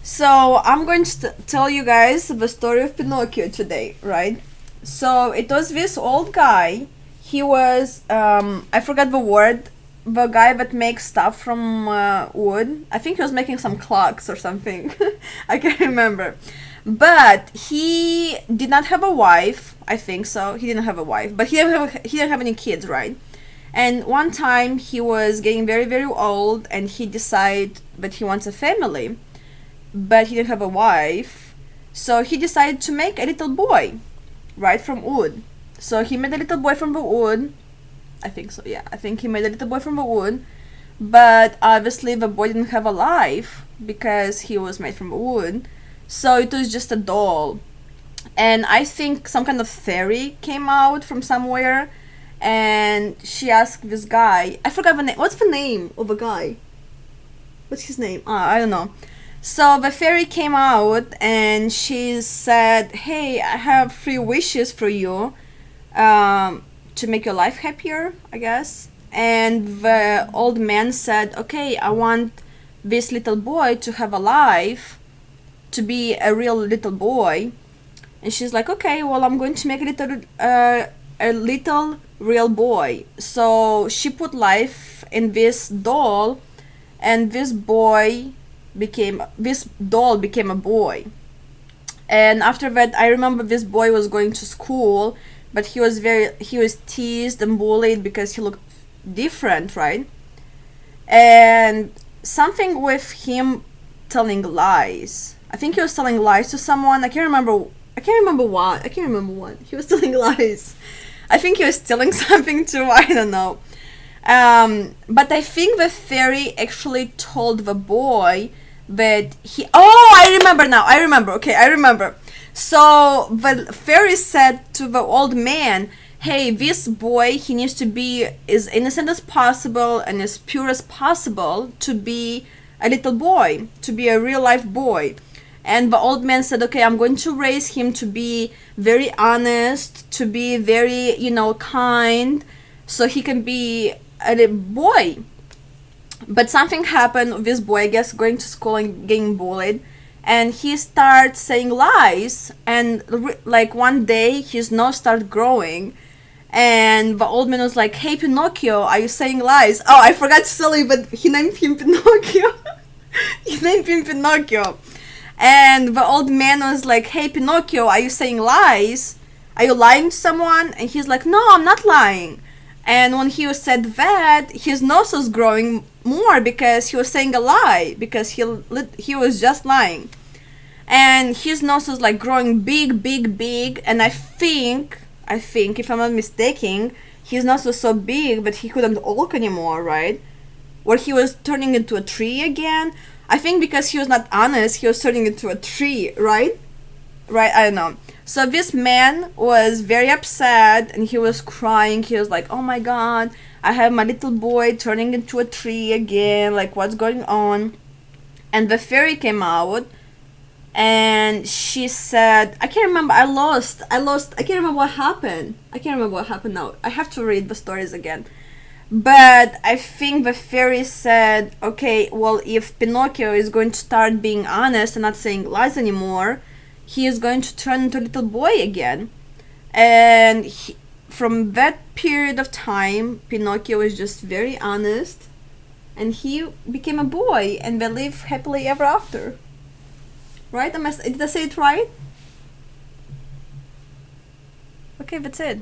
So I'm going to tell you guys the story of Pinocchio today, right? So it was this old guy. He was I forgot the word. The guy that makes stuff from wood. I think he was making some clocks or something. I can't remember. But he did not have a wife. I think so. He didn't have a wife, but he didn't have any kids, right? And one time he was getting very very old, and he decided that he wants a family, but he didn't have a wife, so he decided to make a little boy, right, from wood. So he made a little boy from the wood. I think so, yeah. I think he made a little boy from the wood, but obviously the boy didn't have a life because he was made from wood. So it was just a doll. And I think some kind of fairy came out from somewhere, and she asked this guy. I forgot the name. What's the name of a guy? What's his name? I don't know. So the fairy came out and she said, "Hey, I have 3 wishes for you, to make your life happier, I guess." And the old man said, "Okay, I want this little boy to have a life, to be a real little boy." And she's like, "Okay, well, I'm going to make a little real boy." So she put life in this doll, and this doll became a boy. And after that, I remember this boy was going to school, but he was teased and bullied because he looked different, right? And something with him telling lies. I think he was telling lies to someone. I can't remember what he was telling lies. I think he was stealing something too. I don't know. But I think the fairy actually told the boy that he. Oh, I remember now. I remember. Okay, I remember. So the fairy said to the old man, "Hey, this boy, he needs to be as innocent as possible and as pure as possible to be a little boy, to be a real life boy." And the old man said, "Okay, I'm going to raise him to be very honest, to be very, kind, so he can be a boy." But something happened with this boy, I guess, going to school and getting bullied, and he starts saying lies. And like one day, his nose started growing, and the old man was like, "Hey, Pinocchio, are you saying lies?" Oh, I forgot to tell you, but he named him Pinocchio. He named him Pinocchio. And the old man was like, "Hey, Pinocchio, are you saying lies? Are you lying to someone?" And he's like, "No, I'm not lying." And when he said that, his nose was growing more because he was saying a lie, because he was just lying. And his nose was like growing big, big, big. And I think, if I'm not mistaken, his nose was so big that he couldn't walk anymore, right? Or he was turning into a tree again. I think because he was not honest, he was turning into a tree, right? Right, I don't know. So this man was very upset and he was crying. He was like, "Oh my god, I have my little boy turning into a tree again. Like, what's going on?" And the fairy came out and she said, I can't remember. I lost. I can't remember what happened. I can't remember what happened now. I have to read the stories again. But I think the fairy said, "Okay, well, if Pinocchio is going to start being honest and not saying lies anymore, he is going to turn into a little boy again." And from that period of time, Pinocchio was just very honest, and he became a boy, and they live happily ever after. Right? Did I say it right? Okay, that's it.